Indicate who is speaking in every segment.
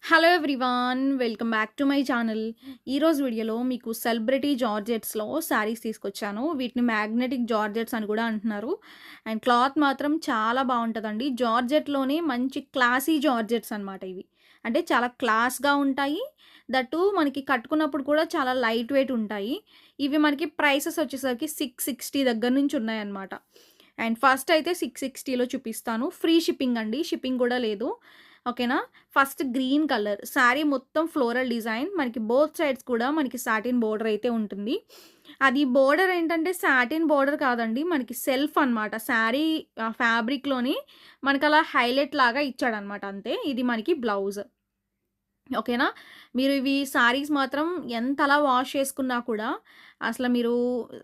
Speaker 1: Hello everyone, welcome back to my channel. ఈరోజు వీడియోలో మీకు సెలబ్రిటీ జార్జెట్స్లో శారీస్ తీసుకొచ్చాను. వీటిని మ్యాగ్నెటిక్ జార్జెట్స్ అని కూడా అంటున్నారు. అండ్ క్లాత్ మాత్రం చాలా బాగుంటుందండి. జార్జెట్లోనే మంచి క్లాసీ జార్జెట్స్ అనమాట ఇవి. అంటే చాలా క్లాస్గా ఉంటాయి. దట్టు మనకి కట్టుకున్నప్పుడు కూడా చాలా లైట్ వెయిట్ ఉంటాయి. ఇవి మనకి ప్రైసెస్ వచ్చేసరికి 660 దగ్గర నుంచి ఉన్నాయన్నమాట. అండ్ ఫస్ట్ అయితే 660లో చూపిస్తాను. ఫ్రీ షిప్పింగ్ అండి, షిప్పింగ్ కూడా లేదు. ఓకేనా. ఫస్ట్ గ్రీన్ కలర్ శారీ మొత్తం ఫ్లోరల్ డిజైన్, మనకి బోత్ సైడ్స్ కూడా మనకి సాటిన్ బోర్డర్ అయితే ఉంటుంది. అది బోర్డర్ ఏంటంటే సాటిన్ బోర్డర్ కాదండి, మనకి సెల్ఫ్ అనమాట. శారీ ఫ్యాబ్రిక్లోని మనకు అలా హైలైట్ లాగా ఇచ్చాడనమాట, అంతే. ఇది మనకి బ్లౌజ్. ఓకేనా. మీరు ఇవి శారీస్ మాత్రం ఎంతలా వాష్ చేసుకున్నా కూడా అసలు మీరు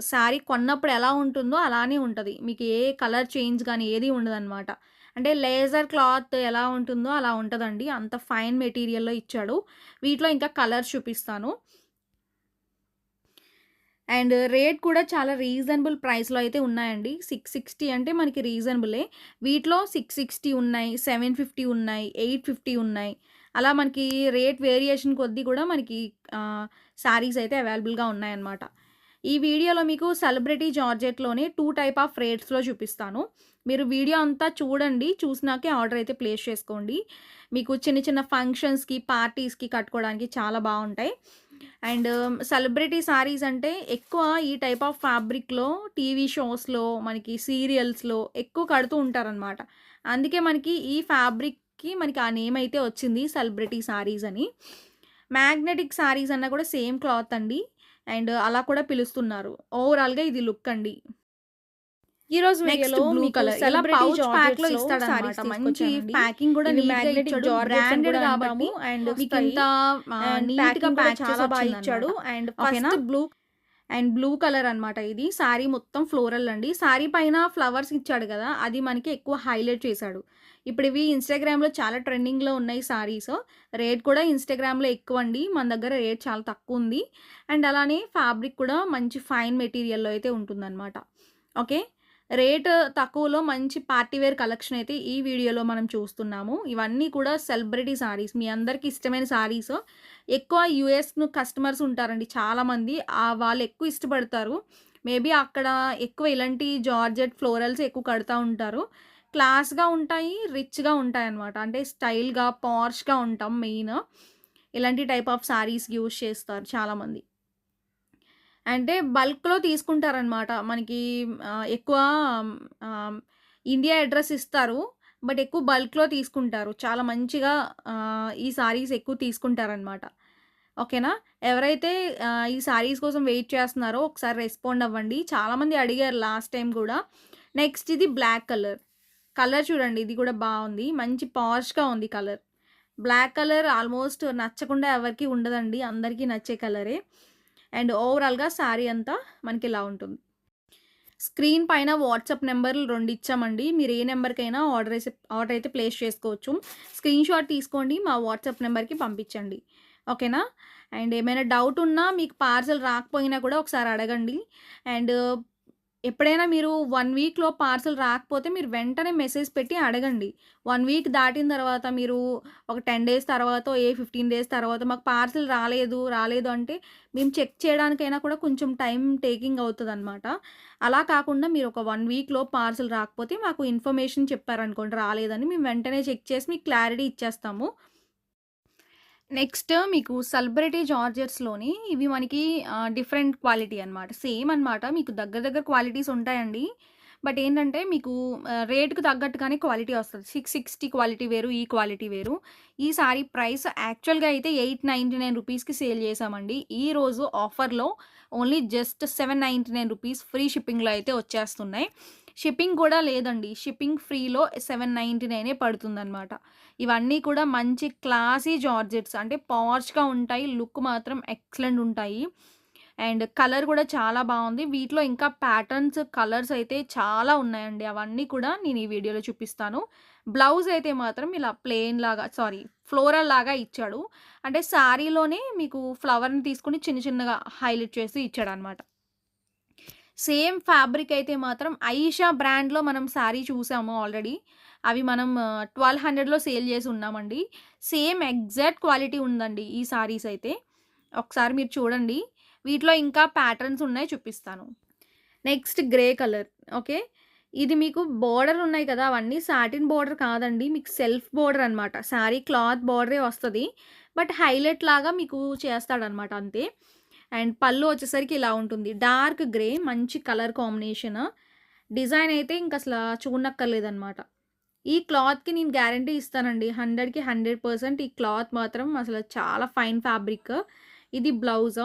Speaker 1: శారీ కొన్నప్పుడు ఎలా ఉంటుందో అలానే ఉంటది. మీకు ఏ కలర్ చేంజ్ గానీ ఏది ఉండదనమాట. అంటే లేజర్ క్లాత్ ఎలా ఉంటుందో అలా ఉంటదండి. అంత ఫైన్ మెటీరియల్‌లో ఇచ్చాడు. వీటిలో ఇంకా కలర్స్ చూపిస్తాను. అండ్ రేట్ కూడా చాలా రీజనబుల్ ప్రైస్‌లో అయితే ఉన్నాయండి. 660 అంటే మనకి రీజనబులే. వీటిలో 660 ఉన్నాయి, 750 ఉన్నాయి, 850 ఉన్నాయి. అలా మనకి రేట్ వేరియేషన్ కొద్దీ కూడా మనకి శారీస్ అయితే అవైలబుల్‌గా ఉన్నాయన్నమాట. ఈ వీడియోలో మీకు సెలబ్రిటీ జార్జెట్‌లోనే 2 టైప్ ఆఫ్ రేట్స్‌లో చూపిస్తాను. మీరు వీడియో అంతా చూడండి. చూసినాకే ఆర్డర్ అయితే ప్లేస్ చేసుకోండి. మీకు చిన్న చిన్న ఫంక్షన్స్‌కి, పార్టీస్‌కి కట్టుకోవడానికి చాలా బావుంటాయి. అండ్ సెలబ్రిటీ సారీస్ అంటే ఎక్కువ ఈ టైప్ ఆఫ్ ఫ్యాబ్రిక్‌లో టీవీ షోస్‌లో, మనకి సీరియల్స్‌లో ఎక్కువ కడుతూ ఉంటారనమాట. అందుకే మనకి ఈ ఫ్యాబ్రిక్‌కి మనకి ఆ నేమ్ అయితే వచ్చింది, సెలబ్రిటీ సారీస్ అని. మ్యాగ్నెటిక్ సారీస్ అన్నా కూడా సేమ్ క్లాత్ అండి. అండ్ అలా కూడా పిలుస్తున్నారు. ఓవరాల్‌గా ఇది లుక్ అండి. ఈరోజు
Speaker 2: నెక్స్ట్
Speaker 1: వీడియోలో
Speaker 2: బ్లూ
Speaker 1: మీకు
Speaker 2: కలర్. ఇలా
Speaker 1: సెలబ్రిటీ
Speaker 2: పౌచ్ ప్యాక్‌లో
Speaker 1: జార్జెట్స్‌లో
Speaker 2: ఇస్తాడనమాట.
Speaker 1: సారీస్
Speaker 2: మంచి
Speaker 1: తీసుకొచ్చానండి.
Speaker 2: ప్యాకింగ్ కూడా
Speaker 1: ఇవి
Speaker 2: నీట్‌గా
Speaker 1: మ్యాగ్నెటిక్
Speaker 2: ఇచ్చాడు.
Speaker 1: జార్జెట్స్ అని
Speaker 2: బ్రాండెడ్
Speaker 1: కూడా
Speaker 2: కాబట్టి
Speaker 1: అంటాము.
Speaker 2: అండ్
Speaker 1: మీకింత
Speaker 2: వస్తాయి. అండ్
Speaker 1: నీట్‌గా
Speaker 2: ప్యాకింగ్ కూడా
Speaker 1: ప్యాక్
Speaker 2: చాలా బాగా
Speaker 1: చేసొచ్చిందనమాట.
Speaker 2: ఇచ్చాడు. అండ్
Speaker 1: ఓకేనా.
Speaker 2: First blue
Speaker 1: and blue colour అనమాట ఇది. శారీ మొత్తం ఫ్లోరల్ అండి. శారీ పైన ఫ్లవర్స్ ఇచ్చాడు గదా, అది మనకి ఎక్కువ హైలైట్ చేశాడు. ఇప్పుడు ఇవి ఇన్‌స్టాగ్రామ్‌లో చాలా ట్రెండింగ్‌లో ఉన్నాయి సారీస్. రేట్ కూడా ఇన్‌స్టాగ్రామ్‌లో ఎక్కువండి. మన దగ్గర రేట్ చాలా తక్కువుంది. అండ్ అలానే ఫ్యాబ్రిక్ కూడా మంచి ఫైన్ మెటీరియల్‌లో అయితే ఉంటుందనమాట. ఓకే. రేట్ తక్కువలో మంచి పార్టీ వేర్ కలెక్షన్ అయితే ఈ వీడియోలో మనం చూస్తున్నాము. ఇవన్నీ కూడా సెలబ్రిటీ సారీస్. మీ అందరికి ఇష్టమైన సారీస్. ఎక్కువ యూఎస్‌ను కస్టమర్స్ ఉంటారండి చాలామంది. వాళ్ళు ఎక్కువ ఇష్టపడతారు. మేబీ అక్కడ ఎక్కువ ఇలాంటి జార్జెట్ ఫ్లోరల్స్ ఎక్కువ కడతా ఉంటారు. క్లాస్‌గా ఉంటాయి, రిచ్‌గా ఉంటాయన్నమాట. అంటే స్టైల్‌గా, పార్ష్‌గా ఉంటాం మెయిన్. ఇలాంటి టైప్ ఆఫ్ సారీస్ యూజ్ చేస్తారు చాలామంది. అంటే బల్క్‌లో తీసుకుంటారనమాట. మనకి ఎక్కువ ఆహ్, ఇండియా అడ్రెస్ ఇస్తారు. బట్ ఎక్కువ బల్క్‌లో తీసుకుంటారు. చాలా మంచిగా ఈ సారీస్ ఎక్కువ తీసుకుంటారనమాట. ఓకేనా. ఎవరైతే ఈ సారీస్ కోసం వెయిట్ చేస్తున్నారో ఒకసారి రెస్పాండ్ అవ్వండి. చాలామంది అడిగారు లాస్ట్ టైమ్ గూడా. నెక్స్ట్ ఇది బ్లాక్ కలర్. కలర్ చూడండి, ఇది కూడా బావుంది. మంచి పాష్‌గా ఉంది కలర్. బ్లాక్ కలర్ ఆల్మోస్ట్ నచ్చకుండా ఎవరికీ ఉండదండి. అందరికీ నచ్చే కలరే. అండ్ ఓవరాల్‌గా శారీ అంతా మనకిలా ఉంటుంది. స్క్రీన్ పైన వాట్సాప్ నంబర్‌లు 2 ఇచ్చామండి. మీరు ఏ నంబర్‌కైనా ఆర్డర్ అయితే ప్లేస్ చేసుకోవచ్చు. స్క్రీన్‌షాట్ తీసుకోండి, మా వాట్సాప్ నంబర్‌కి పంపించండి. ఓకేనా. అండ్ ఏమైనా డౌట్ ఉన్నా, మీకు పార్సెల్ రాకపోయినా కూడా ఒకసారి అడగండి. అండ్ ఎప్పుడైనా మీరు 1 వీక్‌లో పార్సెల్ రాకపోతే మీరు వెంటనే మెసేజ్ పెట్టి అడగండి. 1 వీక్ దాటిన తర్వాత మీరు ఒక 10 డేస్ తర్వాతో, 15 డేస్ తర్వాత మాకు పార్సెల్ రాలేదు అంటే మేము చెక్ చేయడానికైనా కూడా కొంచెం టైం టేకింగ్ అవుతదనమాట. అలా కాకుండా మీరు ఒక 1 వీక్‌లో పార్సెల్ రాకపోతే మాకు ఇన్ఫర్మేషన్ చెప్పారనుకోండి రాలేదని, మేము వెంటనే చెక్ చేసి మీకు క్లారిటీ ఇచ్చేస్తాము. నెక్స్ట్ మీకు సెలబ్రిటీ జార్జెట్స్‌లోని ఇవి మనకి డిఫరెంట్ క్వాలిటీ అనమాట. సేమ్ అనమాట. మీకు దగ్గర దగ్గర క్వాలిటీస్ ఉంటాయండి. బట్ ఏంటంటే మీకు రేట్‌కి తగ్గట్టుగానే క్వాలిటీ వస్తది. 660 క్వాలిటీ వేరు, ఈ క్వాలిటీ వేరు. ఈ సారీ ప్రైస్ యాక్చువల్‌గా అయితే రూ. 899కి సేల్ చేశామండి. ఈరోజు ఆఫర్‌లో ఓన్లీ జస్ట్ రూ. 799 ఫ్రీ షిప్పింగ్‌లో అయితే వచ్చేస్తున్నాయి. షిప్పింగ్ కూడా లేదండి. షిప్పింగ్ ఫ్రీలో 799 పడుతుందనమాట. ఇవన్నీ కూడా మంచి క్లాసీ జార్జెట్స్, అంటే పాష్‌గా ఉంటాయి. లుక్ మాత్రం ఎక్సలెంట్ ఉంటాయి. అండ్ కలర్ కూడా చాలా బావుంది. వీటిలో ఇంకా ప్యాటర్న్స్, కలర్స్ అయితే చాలా ఉన్నాయండి. అవన్నీ కూడా నేను ఈ వీడియోలో చూపిస్తాను. బ్లౌజ్ అయితే మాత్రం ఇలా ప్లెయిన్ లాగా, ఫ్లోరల్ లాగా ఇచ్చాడు. అంటే శారీలోనే మీకు ఫ్లవర్‌ని తీసుకొని చిన్న చిన్నగా హైలైట్ చేసి ఇచ్చాడనమాట. సేమ్ ఫ్యాబ్రిక్ అయితే మాత్రం 'ఆయిషా' బ్రాండ్‌లో మనం శారీ చూసాము ఆల్రెడీ. అవి మనం 1200లో సేల్ చేసి ఉన్నామండి. సేమ్ ఎగ్జాక్ట్ క్వాలిటీ ఉందండి ఈ సారీస్ అయితే. ఒకసారి మీరు చూడండి. వీటిలో ఇంకా ప్యాటర్న్స్ ఉన్నాయి చూపిస్తాను. Next grey colour. ఓకే. ఇది మీకు బోర్డర్ ఉన్నాయి కదా! అవన్నీ సాటిన్ బోర్డర్ కాదండి. మీకు సెల్ఫ్ బోర్డర్ అనమాట. శారీ క్లాత్ బోర్డరే వస్తది. బట్ హైలైట్ లాగా మీకు చేస్తాడనమాట అంతే. అండ్ పళ్ళు వచ్చేసరికి ఇలా ఉంటుంది. డార్క్ గ్రే మంచి కలర్ కాంబినేషన్. డిజైన్ అయితే ఇంకసల చూడనక్కర్లేదనమాట. ఈ క్లాత్‌కి నేను గ్యారంటీ ఇస్తానండి. 100కి 100% ఈ క్లాత్ మాత్రం అసలు చాలా ఫైన్ ఫ్యాబ్రిక్. ఇది బ్లౌజ్.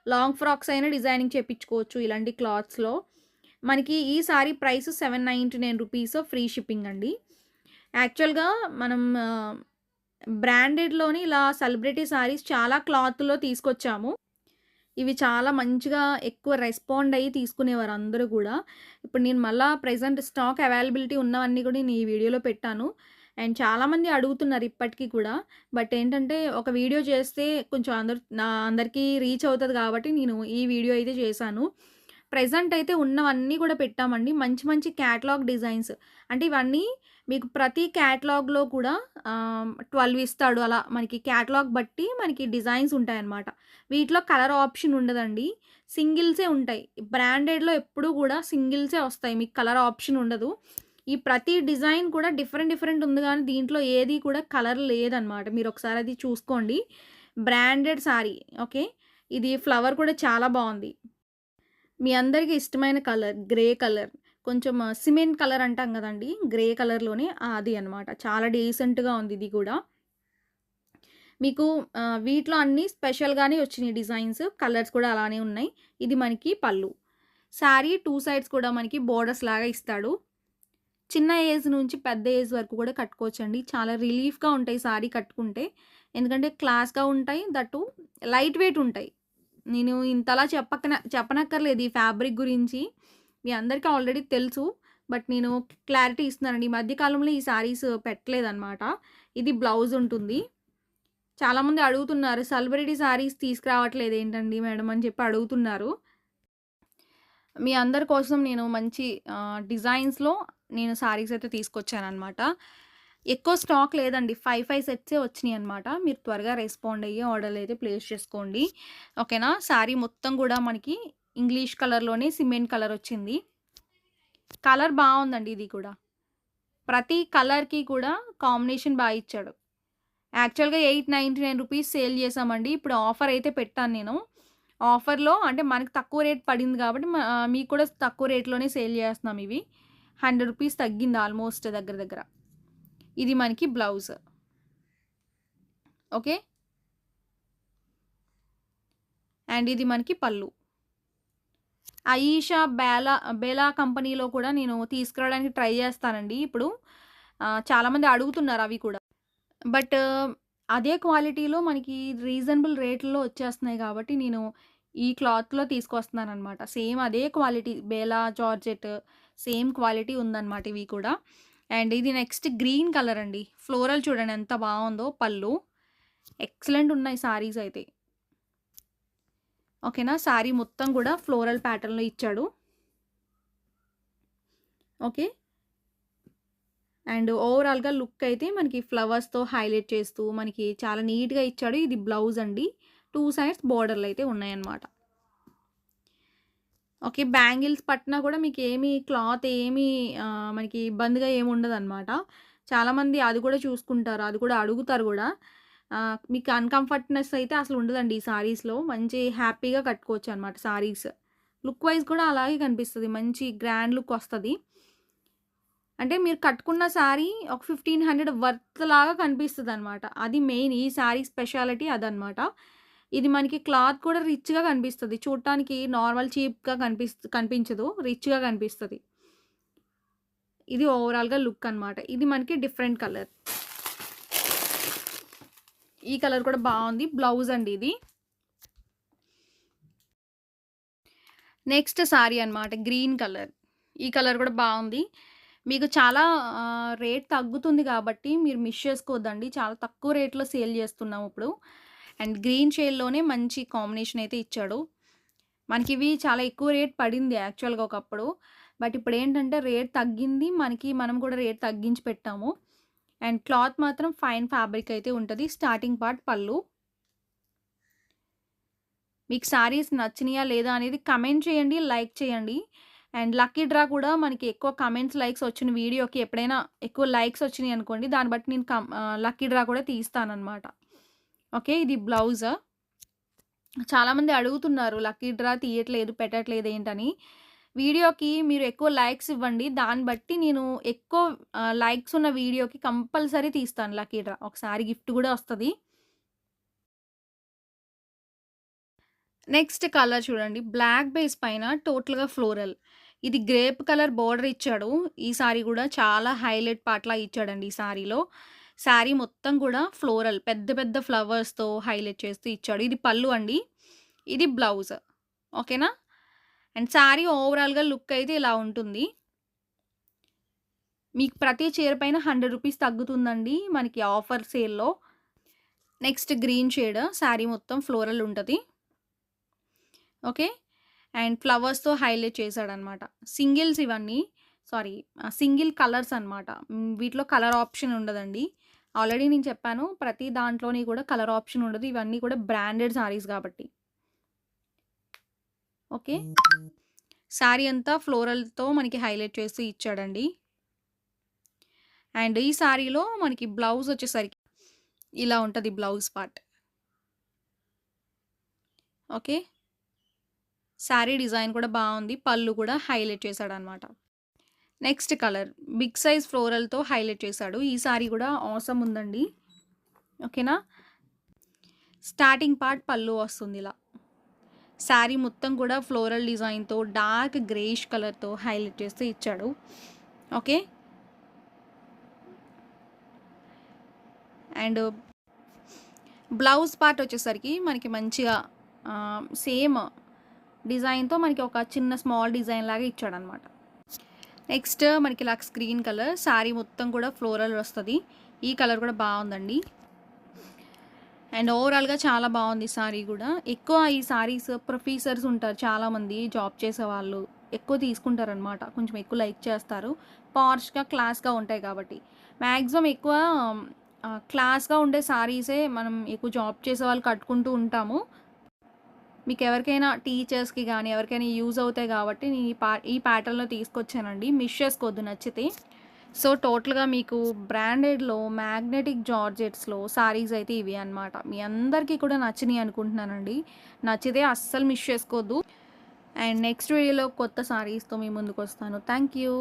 Speaker 1: లాంగ్ ఫ్రాక్స్ అయినా డిజైనింగ్ చేపించుకోవచ్చు ఇలాంటి క్లాత్స్‌లో. మనకి ఈ సారీ ప్రైస్ రూ. 799 ఫ్రీ షిప్పింగ్ అండి. యాక్చువల్‌గా మనం బ్రాండెడ్‌లోని ఇలా సెలబ్రిటీ సారీస్ చాలా క్లాత్‌లో తీసుకొచ్చాము. ఇవి చాలా మంచిగా ఎక్కువ రెస్పాండ్ అయ్యి తీసుకునేవారు అందరూ గూడా. ఇప్పుడు నేను మళ్ళా ప్రెజెంట్ స్టాక్ అవైలబిలిటీ ఉన్నవన్నీ కూడా నేను ఈ వీడియోలో పెట్టాను. అండ్ చాలామంది అడుగుతున్నారు ఇప్పటికి కూడా. బట్ ఏంటంటే ఒక వీడియో చేస్తే కొంచెం అందరికీ రీచ్ అవుతది కాబట్టి నేను ఈ వీడియో అయితే చేశాను. ప్రెజెంట్ అయితే ఉన్నవన్నీ కూడా పెట్టామండి. మంచి మంచి క్యాటలాగ్ డిజైన్స్. అంటే ఇవన్నీ మీకు ప్రతి క్యాటలాగ్‌లో కూడా 12 ఇస్తాడు. అలా మనకి క్యాటలాగ్ బట్టి మనకి డిజైన్స్ ఉంటాయన్నమాట. వీటిలో కలర్ ఆప్షన్ ఉండదండి. సింగిల్సే ఉంటాయి. బ్రాండెడ్‌లో ఎప్పుడూ కూడా సింగిల్సే వస్తాయి. మీకు కలర్ ఆప్షన్ ఉండదు. ఈ ప్రతి డిజైన్ కూడా డిఫరెంట్ డిఫరెంట్ ఉంది గానీ దీంట్లో ఏది కూడా కలర్ లేదనమాట. మీరొకసారి అది చూసుకోండి. Branded sorry. ఓకే. ఇది ఫ్లవర్ కూడా చాలా బావుంది. మీ అందరికి ఇష్టమైన కలర్ గ్రే కలర్. కొంచెం సిమెంట్ కలర్ అంటాం గదండీ! గ్రే కలర్‌లోనే అది అనమాట. చాలా డీసెంట్‌గా ఉంది ఇది కూడా. మీకు వీటిలో అన్నీ స్పెషల్‌గానే వచ్చినియి డిజైన్స్. కలర్స్ కూడా అలానే ఉన్నాయి. ఇది మనకి పళ్ళు. శారీ 2 సైడ్స్ కూడా మనకి బోర్డర్స్ లాగా ఇస్తాడు. చిన్న ఏజ్ నుంచి పెద్ద ఏజ్ వరకు కూడా కట్టుకోవచ్చండి. చాలా రిలీఫ్‌గా ఉంటాయి సారీ కట్టుకుంటే. ఎందుకంటే క్లాస్‌గా ఉంటాయి. దట్టు లైట్ వెయిట్ ఉంటాయి. నేను ఇంతలా చెప్పనక్కర్లేదు ఈ ఫ్యాబ్రిక్ గురించి. మీ అందరికీ ఆల్రెడీ తెలుసు. బట్ నేను క్లారిటీ ఇస్తున్నానండి. ఈ మధ్య కాలంలో ఈ సారీస్ పెట్టలేదనమాట. ఇది బ్లౌజ్ ఉంటుంది. చాలామంది అడుగుతున్నారు. సెలబ్రిటీ సారీస్ తీసుకురావట్లేదు ఏంటండి మేడం అని చెప్పి అడుగుతున్నారు. మీ అందరి కోసం నేను మంచి డిజైన్స్‌లో నేను సారీస్ అయితే తీసుకొచ్చాననమాట. ఎక్కువ స్టాక్ లేదండి. 5 సెట్సే వచ్చినియనమాట. మీరు త్వరగా రెస్పాండ్ అయ్యి ఆర్డర్‌లయితే ప్లేస్ చేసుకోండి. ఓకేనా? సారీ మొత్తం గూడా మనకి ఇంగ్లీష్ కలర్‌లోనే సిమెంట్ కలర్ వచ్చింది. కలర్ బావుందండి ఇది కూడా. ప్రతి కలర్‌కి కూడా కాంబినేషన్ బా ఇచ్చాడు. యాక్చువల్‌గా రూ. 899 సేల్ చేశామండి. ఇప్పుడు ఆఫర్ అయితే పెట్టాను నేను. ఆఫర్‌లో అంటే మనకి తక్కువ రేట్ పడింది కాబట్టి మీకు కూడా తక్కువ రేట్‌లోనే సేల్ చేస్తున్నాం ఇవి. రూ. 100 తగ్గింది ఆల్మోస్ట్ దగ్గర దగ్గర. ఇది మనకి బ్లౌజ్. ఓకే. అండ్ ఇది మనకి పళ్ళు. ఆయిషా, బేలా కంపెనీలో కూడా నేను తీసుకురావడానికి ట్రై చేస్తానండి ఇప్పుడు. చాలామంది అడుగుతున్నారు అవి కూడా. బట్ అదే క్వాలిటీలో మనకి రీజనబుల్ రేట్‌లో వచ్చేస్తున్నాయి కాబట్టి నేను ఈ క్లాత్‌లో తీసుకొస్తున్నాననమాట. సేమ్ అదే quality Bela georgette same quality ఉందనమాట ఇవి కూడా. అండ్ ఇది నెక్స్ట్ గ్రీన్ కలర్ అండి. ఫ్లోరల్ చూడండి ఎంత బావుందో పళ్ళు. ఎక్సలెంట్ ఉన్నాయి సారీస్ అయితే. ఓకేనా? సారీ మొత్తం కూడా ఫ్లోరల్ ప్యాటర్న్‌లో ఇచ్చాడు. ఓకే. అండ్ ఓవరాల్‌గా లుక్ అయితే మనకి ఫ్లవర్స్‌తో హైలైట్ చేస్తూ మనకి చాలా నీట్‌గా ఇచ్చాడు. ఇది బ్లౌజ్ అండి. 2 సైడ్స్ బోర్డర్‌లయితే ఉన్నాయన్నమాట. ఓకే. బ్యాంగిల్స్ పట్టినా కూడా మీకేమి క్లాత్ ఏమి మనకి ఇబ్బందిగా ఏముండదనమాట. చాలామంది అది కూడా చూసుకుంటారు. అది కూడా అడుగుతారు గూడా. మీకు అన్‌కంఫర్ట్‌నెస్ అయితే అసలు ఉండదండి ఈ సారీస్‌లో. మంచి హ్యాపీగా కట్టుకోవచ్చనమాట సారీస్. లుక్ వైస్ కూడా అలాగే కనిపిస్తది. మంచి గ్రాండ్ లుక్ వస్తది. అంటే మీరు కట్టుకున్న సారీ ఒక 1500 వర్త్ లాగా కనిపిస్తదనమాట. అది మెయిన్ ఈ సారీ స్పెషాలిటీ అదనమాట. ఇది మనకి క్లాత్ కూడా రిచ్‌గా కనిపిస్తది. చూడటానికి నార్మల్ చీప్‌గా కనిపించదు. రిచ్‌గా కనిపిస్తది. ఇది ఓవరాల్‌గా లుక్ అనమాట. ఇది మనకి డిఫరెంట్ కలర్. ఈ కలర్ కూడా బావుంది. బ్లౌజ్ అండి ఇది. నెక్స్ట్ సారీ అనమాట. Green colour. ఈ కలర్ కూడా బావుంది. మీకు చాలా రేట్ తగ్గుతుంది కాబట్టి మీరు మిస్ చేసుకోవద్దండి. చాలా తక్కువ రేట్‌లో సేల్ చేస్తున్నాం ఇప్పుడు. అండ్ గ్రీన్ షేడ్‌లోనే మంచి కాంబినేషన్ అయితే ఇచ్చాడు. మనకివి చాలా ఎక్కువ రేట్ పడింది యాక్చువల్‌గా ఒకప్పుడు. బట్ ఇప్పుడేంటంటే రేట్ తగ్గింది. మనం కూడా రేట్ తగ్గించి పెట్టాము. అండ్ క్లాత్ మాత్రం ఫైన్ ఫ్యాబ్రిక్ అయితే ఉంటది. స్టార్టింగ్ పార్ట్ పళ్ళు. మీకు శారీస్ నచ్చినాయా లేదా అనేది కమెంట్ చేయండి, లైక్ చేయండి. అండ్ లక్కీ డ్రా కూడా మనకి ఎక్కువ కమెంట్స్, లైక్స్ వచ్చిన వీడియోకి ఎప్పుడైనా ఎక్కువ లైక్స్ వచ్చినాయి అనుకోండి, దాన్ని బట్టి నేను లక్కీ డ్రా కూడా తీస్తాననమాట. ఓకే. ఇది బ్లౌజ్. చాలామంది అడుగుతున్నారు లక్కీ డ్రా తీయట్లేదు, పెట్టట్లేదు ఏంటని. వీడియోకి మీరు ఎక్కువ లైక్స్ ఇవ్వండి. దాన్ని బట్టి నేను ఎక్కువ లైక్స్ ఉన్న వీడియోకి కంపల్సరీ తీస్తాను లక్కీ డ్రా. ఒకసారి గిఫ్ట్ కూడా వస్తది. నెక్స్ట్ కలర్ చూడండి. బ్లాక్ బేస్ పైన టోటల్‌గా ఫ్లోరల్. ఇది గ్రేప్ కలర్ బోర్డర్ ఇచ్చాడు. ఈ సారీ గూడా చాలా హైలైట్ పార్ట్‌లా ఇచ్చాడండి ఈ సారీలో. సారీ మొత్తం గూడా ఫ్లోరల్ పెద్ద పెద్ద ఫ్లవర్స్‌తో హైలైట్ చేస్తూ ఇచ్చాడు. ఇది పళ్ళు అండి. ఇది బ్లౌజ్. ఓకేనా? అండ్ సారీ ఓవరాల్‌గా లుక్ అయితే ఇలా ఉంటుంది. మీకు ప్రతి చీర పైన రూ. 100 తగ్గుతుందండి మనకి ఆఫర్ సేల్‌లో. Next green shade. సారీ మొత్తం ఫ్లోరల్ ఉంటది. ఓకే. అండ్ ఫ్లవర్స్‌తో హైలైట్ చేశాడనమాట. సింగిల్స్ ఇవన్నీ. సారీ, సింగిల్ కలర్స్ అనమాట. వీటిలో కలర్ ఆప్షన్ ఉండదండి. ఆల్రెడీ నేను చెప్పాను. ప్రతి దాంట్లోని కూడా కలర్ ఆప్షన్ ఉండదు. ఇవన్నీ కూడా బ్రాండెడ్ సారీస్ కాబట్టి. ఓకే. సారీ అంతా ఫ్లోరల్‌తో మనకి హైలైట్ చేస్తూ ఇచ్చాడండి. అండ్ ఈ సారీలో మనకి బ్లౌజ్ వచ్చేసరికి ఇలా ఉంటది blouse part. Okay. Sari design కూడా బావుంది. పళ్ళు కూడా హైలైట్ చేశాడనమాట. నెక్స్ట్ కలర్ బిగ్ సైజ్ ఫ్లోరల్‌తో హైలైట్ చేశాడు. ఈ సారీ కూడా ఆసమ్ ఉందండి. ఓకేనా? స్టార్టింగ్ పార్ట్ పళ్ళు వస్తుంది ఇలా. సారీ మొత్తం కూడా ఫ్లోరల్ డిజైన్‌తో డార్క్ గ్రేష్ కలర్‌తో హైలైట్ చేస్తూ ఇచ్చాడు. ఓకే. అండ్ బ్లౌజ్ పార్ట్ వచ్చేసరికి మనకి మంచిగా సేమ్ డిజైన్‌తో మనకి ఒక చిన్న స్మాల్ డిజైన్ లాగా ఇచ్చాడనమాట. నెక్స్ట్ మనకి లక్స్ గ్రీన్ కలర్. సారీ మొత్తం కూడా ఫ్లోరల్ వస్తది. ఈ కలర్ కూడా బావుందండి. అండ్ ఓవరాల్‌గా చాలా బావుంది సారీ గూడా. ఎక్కువ ఈ సారీస్ ప్రొఫెసర్స్ ఉంటారు చాలామంది జాబ్ చేసేవాళ్ళు. ఎక్కువ తీసుకుంటారనమాట. కొంచెం ఎక్కువ లైక్ చేస్తారు. పార్ష్‌గా, క్లాస్‌గా ఉంటాయి కాబట్టి. మాక్సిమం ఎక్కువ క్లాస్‌గా ఉండే సారీసే మనం ఎక్కువ జాబ్ చేసేవాళ్ళు కట్టుకుంటూ ఉంటాము. మీకెవరికైనా టీచర్స్‌కి గానీ, ఎవరికైనా యూజ్ అవుతాయి గాబట్టి నేను ఈ ప్యాటర్న్‌లో తీసుకొచ్చానండి. మిస్ చేసుకోవద్దు నచ్చితే. సో, టోటల్‌గా మీకు బ్రాండెడ్‌లో మ్యాగ్నెటిక్ జార్జెట్స్‌లో సారీస్ అయితే ఇవి అన్నమాట. మీ అందరికీ కూడా నచ్చినియి అనుకుంటున్నానండి. నచ్చితే అస్సలు మిస్ చేసుకోవద్దు. అండ్ నెక్స్ట్ వీడియోలో కొత్త సారీస్‌తో మీ ముందుకొస్తాను. Thank you.